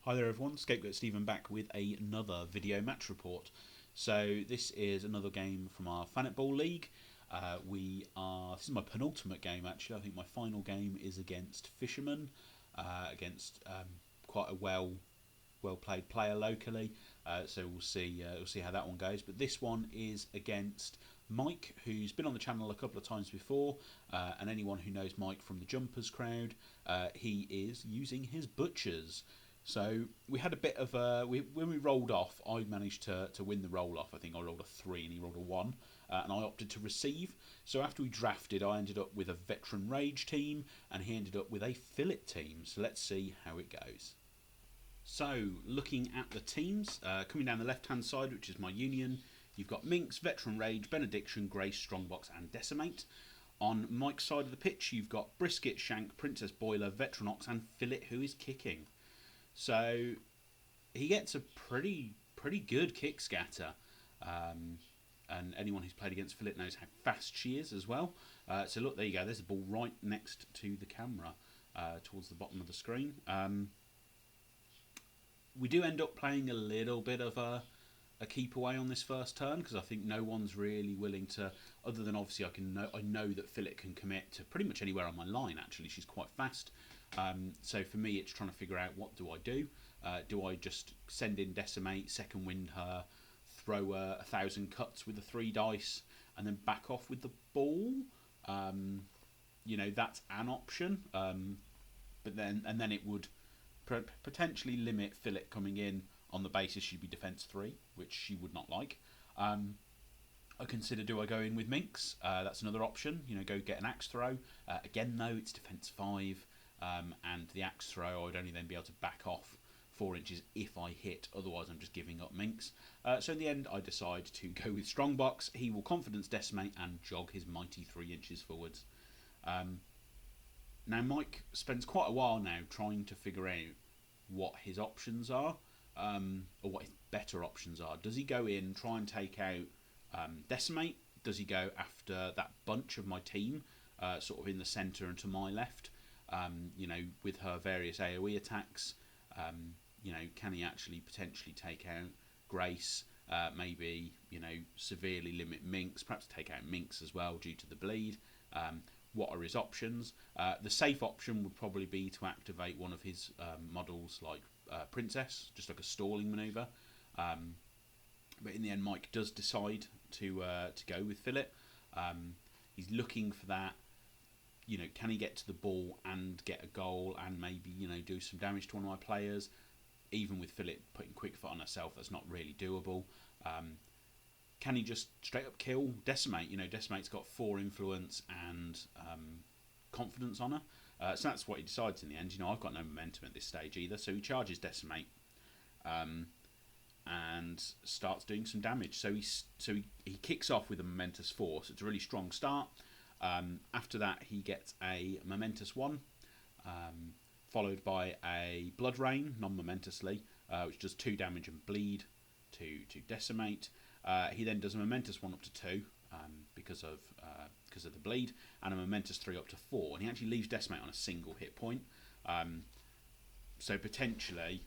Hi there everyone, Scapegoat Stephen back with another video match report. So this is another game from our Fanet Ball League. This is my penultimate game actually. I think my final game is against Fisherman, against quite a well played player locally. So we'll see how that one goes. But this one is against Mike, who's been on the channel a couple of times before, and anyone who knows Mike from the Jumpers crowd, he is using his butchers. So we had a bit of when we rolled off, I managed to win the roll off. I think I rolled a 3 and he rolled a 1, and I opted to receive. So after we drafted, I ended up with a Veteran Rage team, and he ended up with a Fillet team. So let's see how it goes. So looking at the teams, coming down the left hand side, which is my Union, you've got Minx, Veteran Rage, Benediction, Grace, Strongbox and Decimate. On Mike's side of the pitch, you've got Brisket, Shank, Princess Boiler, Veteran Ox and Fillet, who is kicking. So he gets a pretty good kick scatter, and anyone who's played against Fillet knows how fast she is as well. So look, there you go. There's the ball right next to the camera, towards the bottom of the screen. We do end up playing a little bit of a keep away on this first turn because I think no one's really willing to, other than obviously I know that Fillet can commit to pretty much anywhere on my line. Actually, she's quite fast. So for me, it's trying to figure out what do I do. Do I just send in Decimate, second wind her, throw 1,000 cuts with the 3 dice, and then back off with the ball? You know, that's an option. But then it would potentially limit Fillet coming in on the basis she'd be defense 3, which she would not like. I consider, do I go in with Minx? That's another option. You know, go get an axe throw. Again, though, it's defense 5, and the axe throw I would only then be able to back off 4 inches if I hit. Otherwise, I'm just giving up Minx. So in the end, I decide to go with Strongbox. He will confidence decimate and jog his mighty 3 inches forwards. Now, Mike spends quite a while now trying to figure out what his options are, or what his better options are. Does he go in, try and take out Decimate? Does he go after that bunch of my team, sort of in the centre and to my left, you know, with her various AoE attacks? You know, can he actually potentially take out Grace? Maybe, you know, severely limit Minx, perhaps take out Minx as well due to the bleed. What are his options? The safe option would probably be to activate one of his models like Princess, just like a stalling manoeuvre. But in the end, Mike does decide to go with Fillet. He's looking for that. You know, can he get to the ball and get a goal and maybe, you know, do some damage to one of my players? Even with Fillet putting quick foot on herself, that's not really doable. Can he just straight up kill Decimate? You know, Decimate's got 4 influence and confidence on her. So that's what he decides in the end. You know, I've got no momentum at this stage either. So he charges Decimate and starts doing some damage. So he kicks off with a momentous 4. So it's a really strong start. After that, he gets a momentous 1, followed by a Blood Rain, non-momentously, which does 2 damage and bleed to Decimate. He then does a momentous 1 up to 2 because of the bleed, and a momentous 3 up to 4. And he actually leaves Decimate on a single hit point. So potentially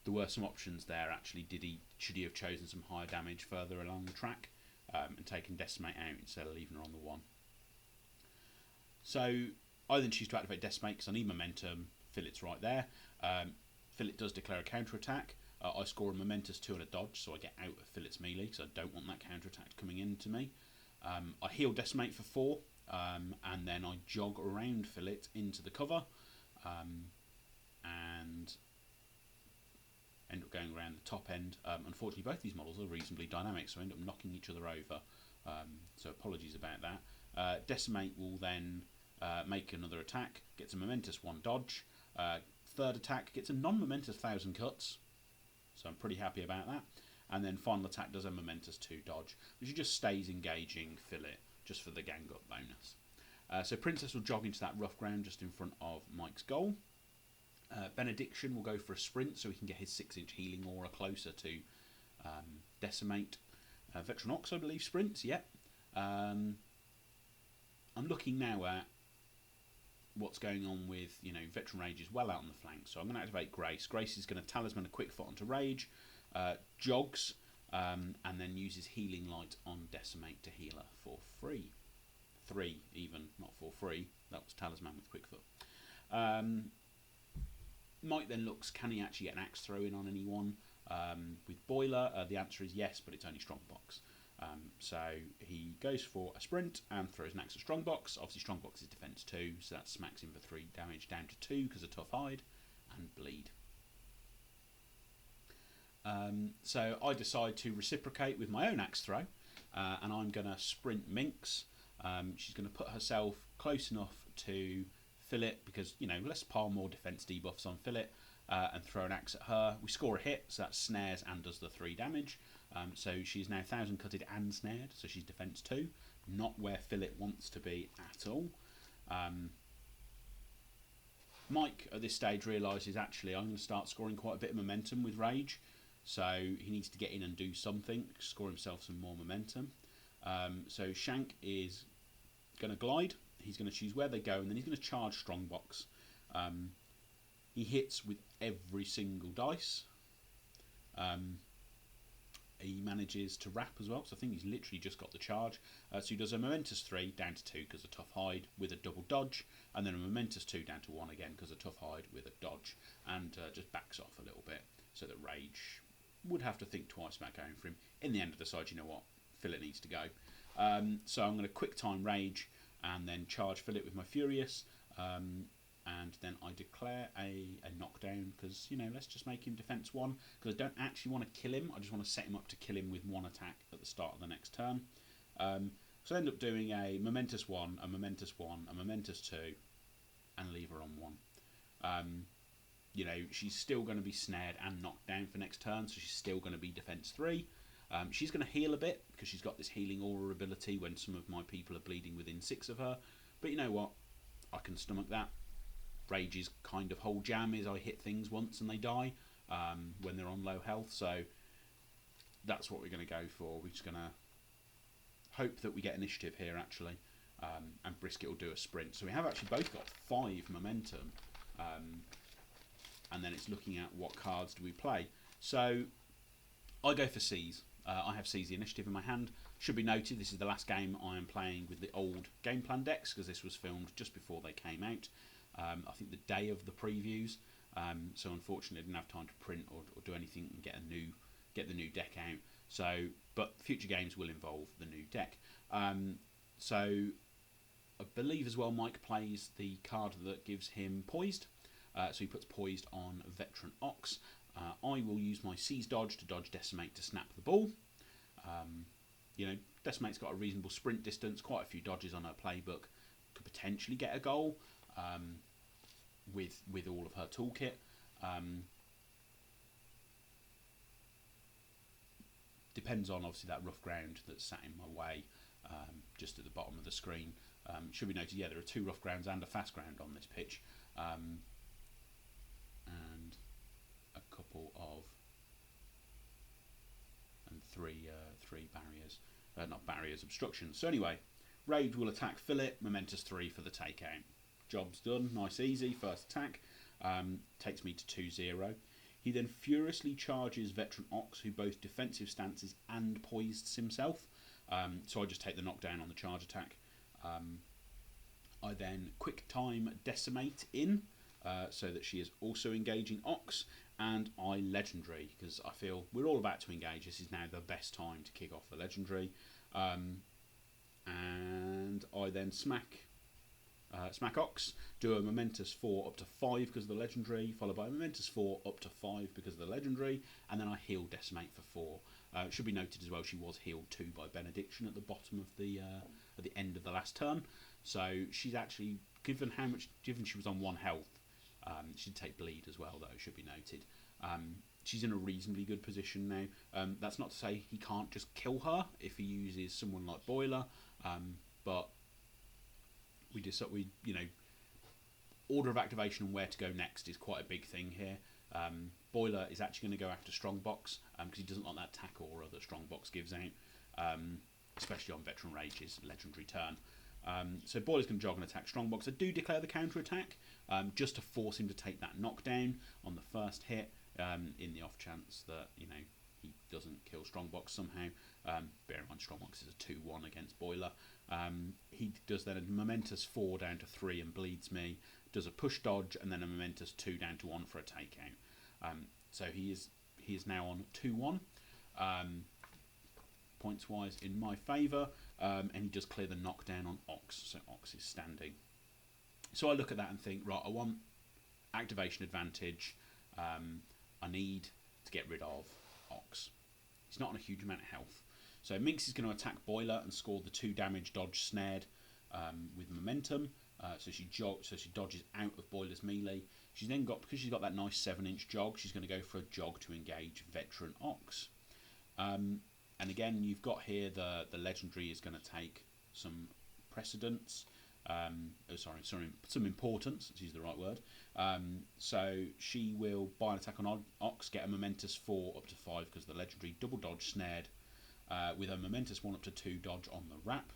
there were some options there. Actually, should he have chosen some higher damage further along the track and taken Decimate out instead of leaving her on the 1? So I then choose to activate Decimate because I need momentum. Fillet's right there. Fillet does declare a counter attack. I score a momentous 2 and a dodge, so I get out of Fillet's melee because I don't want that counter attack coming into me. I heal Decimate for 4, and then I jog around Fillet into the cover, and end up going around the top end. Unfortunately, both these models are reasonably dynamic, so I end up knocking each other over. So apologies about that. Decimate will then make another attack, gets a momentous 1 dodge. Third attack gets a non-momentous 1,000 cuts. So I'm pretty happy about that. And then final attack does a momentous 2 dodge, which just stays engaging Fillet just for the gang up bonus. So Princess will jog into that rough ground just in front of Mike's goal. Benediction will go for a sprint so he can get his 6-inch healing aura closer to Decimate. Veteran Ox, I believe, sprints, yep. I'm looking now at what's going on with, Veteran Rage is well out on the flank. So I'm going to activate Grace. Grace is going to Talisman a Quick Foot onto Rage, jogs, and then uses Healing Light on Decimate to heal her for free. 3 even, not for free. That was Talisman with Quick Foot. Mike then looks, can he actually get an axe throw in on anyone? With Boiler, the answer is yes, but it's only Strongbox. So he goes for a sprint and throws an axe at Strongbox. Obviously Strongbox is defense 2, so that smacks him for 3 damage down to 2 because of Tough Hide and Bleed. So I decide to reciprocate with my own axe throw, and I'm going to sprint Minx. She's going to put herself close enough to Fillet because, let's pile more defense debuffs on Fillet, and throw an axe at her. We score a hit, so that snares and does the 3 damage. So she's now 1000 cutted and snared, so she's defense 2, not where Fillet wants to be at all. Mike at this stage realises, actually, I'm going to start scoring quite a bit of momentum with Rage, so he needs to get in and do something, score himself some more momentum. So Shank is going to glide. He's going to choose where they go, and then he's going to charge Strongbox. He hits with every single dice. He manages to wrap as well, so I think he's literally just got the charge. So he does a Momentous 3 down to 2 because of Tough Hide with a double dodge, and then a Momentous 2 down to 1 again because of Tough Hide with a dodge, and just backs off a little bit so that Rage would have to think twice about going for him. In the end, decide, you know what, Fillet needs to go. So I'm going to quick time Rage and then charge Fillet with my Furious, and then I declare a knockdown because, let's just make him defense 1 because I don't actually want to kill him. I just want to set him up to kill him with 1 attack at the start of the next turn. So I end up doing a Momentous 1, a Momentous 1, a Momentous 2, and leave her on 1. She's still going to be snared and knocked down for next turn, so she's still going to be defense 3. She's going to heal a bit because she's got this healing aura ability when some of my people are bleeding within 6 of her. But you know what? I can stomach that. Rage's kind of whole jam is I hit things once and they die when they're on low health. So that's what we're going to go for. We're just going to hope that we get initiative here, actually. And Brisket will do a sprint. So we have actually both got 5 momentum. And then it's looking at what cards do we play. So I go for Seize. I have Seize the Initiative in my hand. Should be noted, this is the last game I am playing with the old game plan decks because this was filmed just before they came out. I think the day of the previews. So unfortunately I didn't have time to print or do anything and get the new deck out. So, but future games will involve the new deck. So I believe as well Mike plays the card that gives him Poised. So he puts Poised on Veteran Ox. I will use my Seize dodge to dodge Decimate to snap the ball. Decimate's got a reasonable sprint distance, quite a few dodges on her playbook. Could potentially get a goal with all of her toolkit. Depends on obviously that rough ground that's sat in my way, just at the bottom of the screen. Should be noted, there are 2 rough grounds and a fast ground on this pitch. And a couple of three barriers, not barriers, obstructions. So anyway, Rage will attack Fillet, Momentous 3 for the takeout. Job's done, nice easy, first attack, takes me to 2-0. He then furiously charges Veteran Ox, who both defensive stances and poised himself. So I just take the knockdown on the charge attack. I then quick time Decimate in, so that she is also engaging Ox, and I Legendary, because I feel we're all about to engage. This is now the best time to kick off the Legendary. And I then smack Ox, do a Momentous 4 up to 5 because of the Legendary, followed by a Momentous 4 up to 5 because of the Legendary, and then I heal Decimate for 4. It should be noted as well she was healed 2 by Benediction at the bottom of at the end of the last turn. So she's actually, given she was on 1 health, she'd take bleed as well, though, should be noted. She's in a reasonably good position now. That's not to say he can't just kill her if he uses someone like Boiler, but order of activation and where to go next is quite a big thing here. Boiler is actually going to go after Strongbox because he doesn't like that attack aura that Strongbox gives out, especially on Veteran Rage's Legendary turn. So Boiler's going to jog and attack Strongbox. I do declare the counter attack just to force him to take that knockdown on the first hit, in the off chance that he doesn't kill Strongbox somehow. Bear in mind Strongbox is a 2-1 against Boiler. He does then a momentous 4 down to 3 and bleeds me. Does a push dodge and then a momentous 2 down to 1 for a takeout. So he is now on 2-1. Points wise in my favour, and he does clear the knockdown on Ox, so Ox is standing. So I look at that and think, right, I want activation advantage. I need to get rid of Ox. He's not on a huge amount of health, so Minx is going to attack Boiler and score the 2 damage dodge snared with momentum. So she dodges out of Boiler's melee. She's then got, because she's got that nice 7-inch jog, she's going to go for a jog to engage veteran Ox. And again, you've got here the legendary is going to take some precedence. Some importance. Let's use the right word. So she will buy an attack on Ox, get a momentous 4 up to 5 because the legendary double dodge snared, with a momentous 1 up to 2 dodge on the wrap.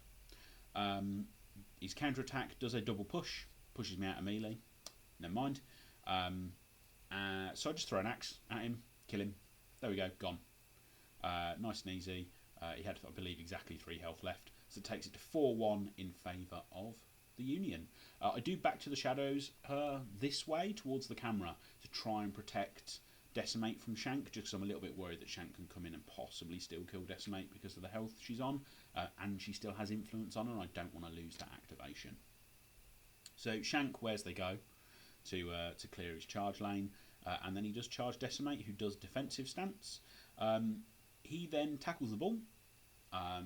His counter attack does a double push, pushes me out of melee. Never mind. So I just throw an axe at him, kill him. There we go, gone. Nice and easy. He had, I believe, exactly 3 health left, so it takes it to 4-1 in favour of the Union. I do back to the shadows this way towards the camera to try and protect Decimate from Shank, just because I'm a little bit worried that Shank can come in and possibly still kill Decimate because of the health she's on, and she still has influence on her, and I don't want to lose that activation. So Shank, where's they go to clear his charge lane, and then he does charge Decimate, who does defensive stance. He then tackles the ball off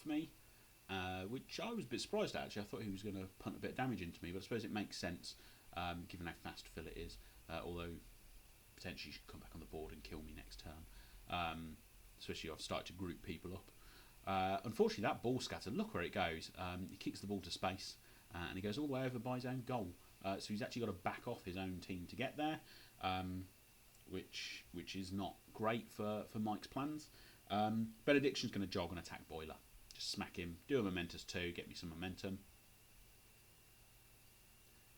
me, which I was a bit surprised at, actually. I thought he was going to punt a bit of damage into me, but I suppose it makes sense given how fast Fillet is, although potentially he should come back on the board and kill me next turn, especially if I've started to group people up. Unfortunately, that ball scatter, look where it goes. He kicks the ball to space, and he goes all the way over by his own goal. So he's actually got to back off his own team to get there, which is not great for Mike's plans. Benediction's going to jog and attack Boiler. Just smack him, do a momentous 2, get me some momentum.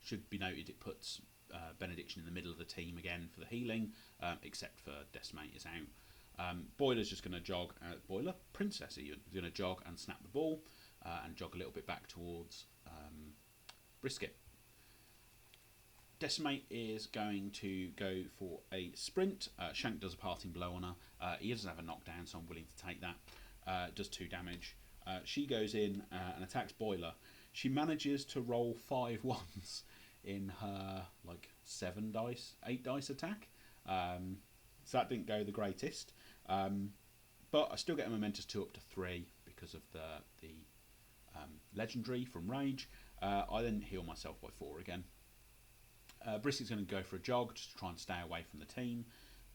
Should be noted it puts Benediction in the middle of the team again for the healing, except for Decimate is out. Boiler's just going to jog, Boiler, Princess even, is going to jog and snap the ball, and jog a little bit back towards Brisket. Decimate is going to go for a sprint. Shank does a parting blow on her. He doesn't have a knockdown, so I'm willing to take that. Does 2 damage. She goes in and attacks Boiler. She manages to roll 5 ones in her 8 dice attack. So that didn't go the greatest. But I still get a momentous 2 up to 3 because of the legendary from Rage. I then heal myself by 4 again. Brisket's going to go for a jog just to try and stay away from the team,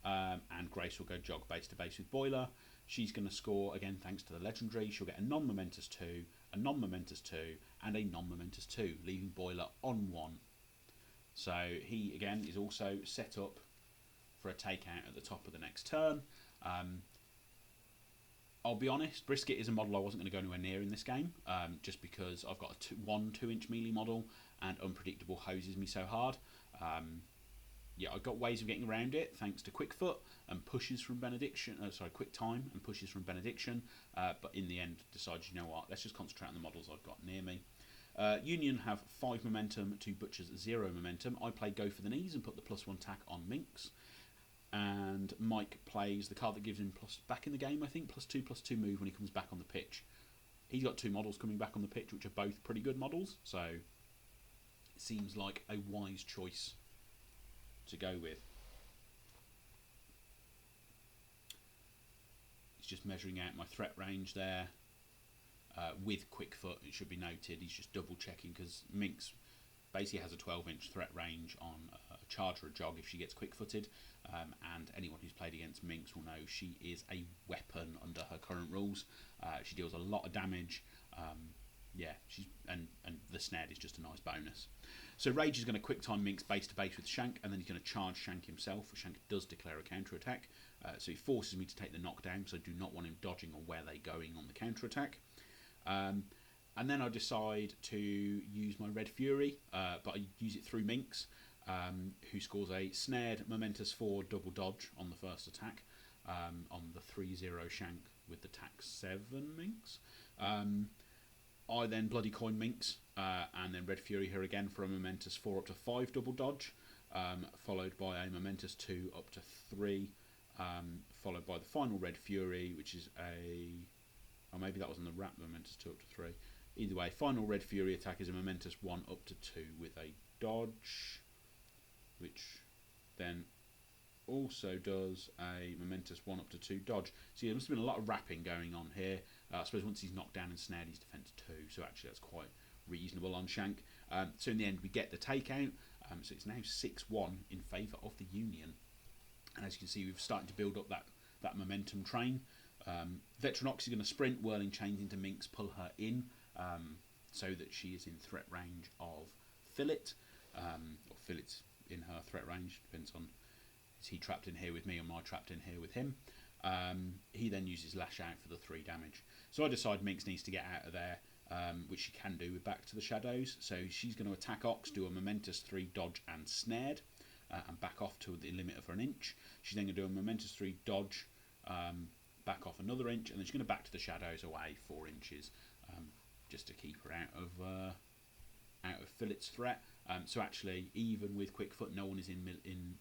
and Grace will go jog base to base with Boiler. She's going to score again thanks to the legendary. She'll get a non-momentous 2, a non-momentous 2, and a non-momentous 2, leaving Boiler on 1. So he again is also set up for a takeout at the top of the next turn. I'll be honest, Brisket is a model I wasn't going to go anywhere near in this game, just because I've got a 2-inch melee model, and Unpredictable hoses me so hard. Yeah, I've got ways of getting around it thanks to Quick Foot and pushes from Benediction. Quick Time and pushes from Benediction. But in the end, decided, you know what? Let's just concentrate on the models I've got near me. Union have 5 momentum to Butcher's 0 momentum. I play Go for the Knees and put the +1 tack on Minx. And Mike plays the card that gives him back in the game, I think, +2/+2 move when he comes back on the pitch. He's got 2 models coming back on the pitch, which are both pretty good models, so it seems like a wise choice to go with. He's just measuring out my threat range there with Quick Foot. It should be noted he's just double checking because Minx basically has a 12-inch threat range on a charge or a jog if she gets quick-footed, and anyone who's played against Minx will know she is a weapon under her current rules. She deals a lot of damage. Yeah, and the snared is just a nice bonus. So Rage is going to quick time Minx base to base with Shank, and then he's going to charge Shank himself. Shank does declare a counter attack, so he forces me to take the knockdown because I do not want him dodging or where they're going on the counter attack. And then I decide to use my Red Fury, but I use it through Minx, who scores a snared Momentous 4 double dodge on the first attack, on the 3-0 shank with the tax 7 Minx. I then Bloody Coin Minx, and then Red Fury her again for a Momentous 4 up to 5 double dodge, followed by a Momentous 2 up to 3, followed by the final Red Fury, which is a... or maybe that was on the wrap, Momentous 2 up to 3. Either way, final Red Fury attack is a Momentous 1 up to 2 with a dodge, which then also does a Momentous 1 up to 2 dodge. See, there must have been a lot of wrapping going on here. I suppose once he's knocked down and snared, he's defense 2, so actually that's quite reasonable on Shank. So in the end, we get the takeout. So it's now 6-1 in favour of the Union. And as you can see, we've started to build up that momentum train. Veteran is going to sprint, whirling chains into Minx, pull her in, so that she is in threat range of Fillet, or Fillet's in her threat range, depends on, is he trapped in here with me or am I trapped in here with him. He then uses Lash Out for the 3 damage. So I decide Minx needs to get out of there, which she can do with Back to the Shadows. So she's going to attack Ox, do a Momentous 3 dodge and snared, and back off to the limit of an inch. She's then going to do a Momentous 3 dodge, back off another inch, and then she's going to Back to the Shadows away 4 inches, just to keep her out of Fillet's threat. So actually, even with Quick Foot, no one is in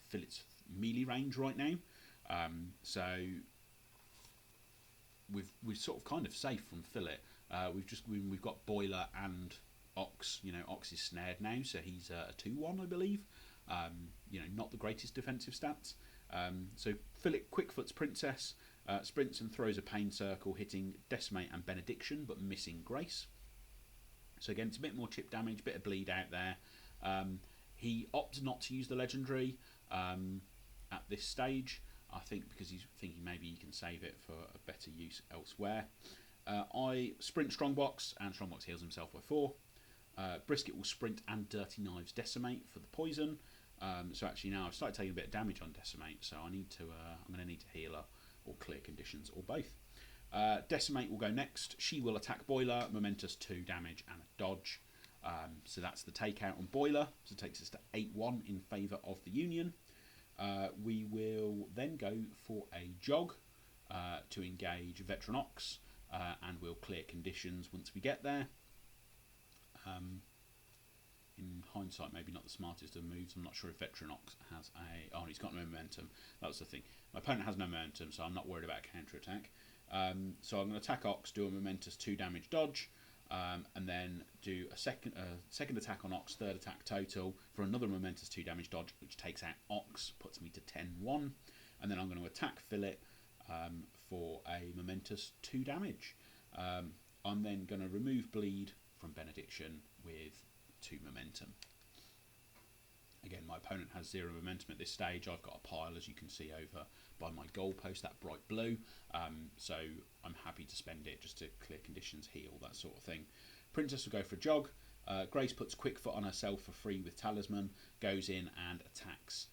Fillet's melee range right now. So we're sort of kind of safe from Fillet. We've got Boiler and Ox. You know, Ox is snared now, so he's a 2-1, I believe. You know, not the greatest defensive stats. So Fillet Quickfoot's Princess sprints and throws a Pain Circle, hitting Decimate and Benediction, but missing Grace. So again, it's a bit more chip damage, bit of bleed out there. He opts not to use the legendary at this stage, I think, because he's thinking maybe he can save it for a better use elsewhere. I sprint Strongbox, and Strongbox heals himself by 4. Brisket will sprint and Dirty Knives Decimate for the poison. So actually now I've started taking a bit of damage on Decimate, so I need to. I'm going to need to heal her or clear conditions or both. Decimate will go next. She will attack Boiler, Momentous 2 damage and a dodge. So that's the takeout on Boiler. So it takes us to 8-1 in favour of the Union. We will then go for a jog to engage Veteran Ox, and we'll clear conditions once we get there. In hindsight, maybe not the smartest of moves. I'm not sure if Veteran Ox has a... Oh, he's got no momentum. That's the thing. My opponent has no momentum, so I'm not worried about counter-attack. So I'm going to attack Ox, do a Momentous 2 damage dodge, and then do a second attack on Ox, third attack total, for another Momentous 2 damage dodge, which takes out Ox, puts me to 10-1. And then I'm going to attack Fillet for a Momentous 2 damage. I'm then going to remove Bleed from Benediction with 2 momentum. Again, my opponent has 0 momentum at this stage. I've got a pile, as you can see over by my goalpost, that bright blue. So I'm happy to spend it just to clear conditions, heal, that sort of thing. Princess will go for a jog. Grace puts Quick Foot on herself for free with Talisman, goes in and attacks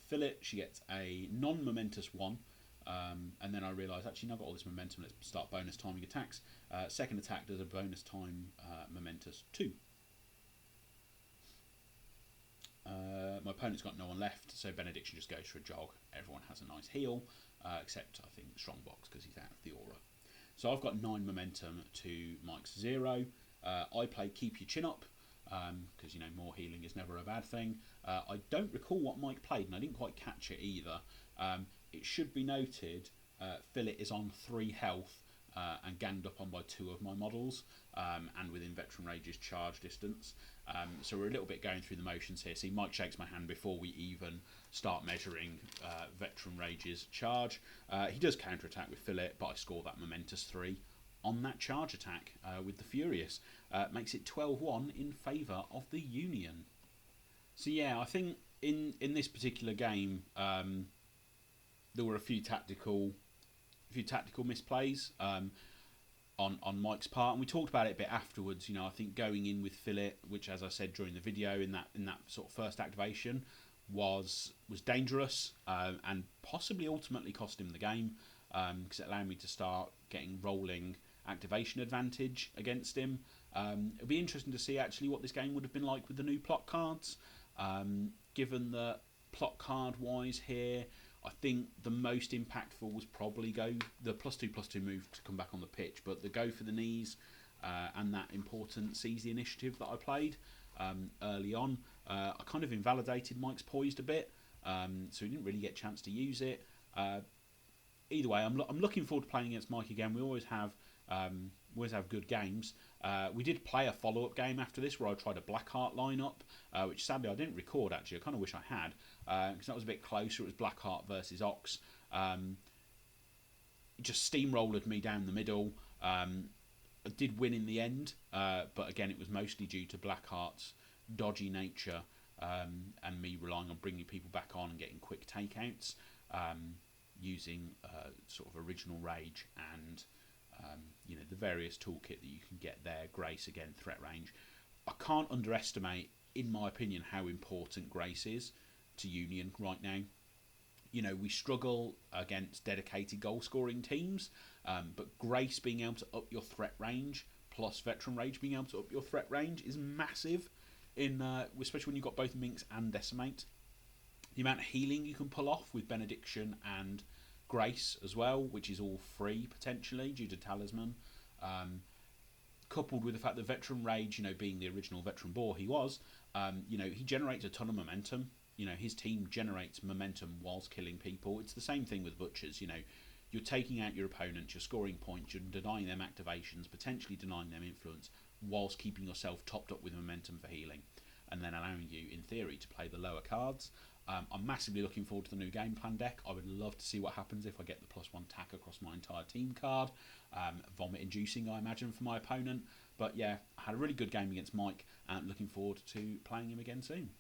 Fillet. She gets a non-momentous 1. And then I realise, actually, now I've got all this momentum, let's start bonus timing attacks. Second attack does a bonus time Momentous 2. My opponent's got no one left, so Benediction just goes for a jog. Everyone has a nice heal, except I think Strongbox, because he's out of the aura. So I've got 9 momentum to Mike's 0. I play Keep Your Chin Up, because, you know, more healing is never a bad thing. I don't recall what Mike played, and I didn't quite catch it either. It should be noted, Fillet is on 3 health and ganged up on by 2 of my models, and within Veteran Rage's charge distance. So we're a little bit going through the motions here. See, Mike shakes my hand before we even start measuring Veteran Rage's charge. He does counter-attack with Fillet, but I score that Momentous 3 on that charge attack with the Furious. Makes it 12-1 in favour of the Union. So yeah, I think in this particular game, there were a few tactical misplays on Mike's part, and we talked about it a bit afterwards. You know, I think going in with Fillet, which, as I said during the video, in that sort of first activation, was dangerous, and possibly ultimately cost him the game, because it allowed me to start getting rolling activation advantage against him. It'll be interesting to see actually what this game would have been like with the new plot cards. Given that plot card wise here, I think the most impactful was probably go the +2/+2 move to come back on the pitch, but the go for the knees and that important seize the initiative that I played early on. I kind of invalidated Mike's poised a bit, so he didn't really get a chance to use it. Either way, I'm looking forward to playing against Mike again. We always have good games. We did play a follow-up game after this where I tried a Blackheart lineup, which sadly I didn't record actually. I kind of wish I had, because that was a bit closer. It was Blackheart versus Ox. It just steamrolled me down the middle. I did win in the end, but again it was mostly due to Blackheart's dodgy nature and me relying on bringing people back on and getting quick takeouts, using sort of original rage and the various toolkit that you can get there. Grace, again, threat range. I can't underestimate, in my opinion, how important Grace is to Union right now. We struggle against dedicated goal scoring teams, but Grace being able to up your threat range plus veteran rage being able to up your threat range is massive, especially when you've got both Minx and Decimate. The amount of healing you can pull off with Benediction and Grace as well, which is all free potentially due to Talisman, coupled with the fact that Veteran Rage, being the original Veteran Boar he was, he generates a ton of momentum. His team generates momentum whilst killing people. It's the same thing with Butchers. You're taking out your opponents, you're scoring points, you're denying them activations, potentially denying them influence, whilst keeping yourself topped up with momentum for healing, and then allowing you, in theory, to play the lower cards. I'm massively looking forward to the new game plan deck. I would love to see what happens if I get the +1 tack across my entire team card. Vomit inducing, I imagine, for my opponent. But yeah, I had a really good game against Mike and looking forward to playing him again soon.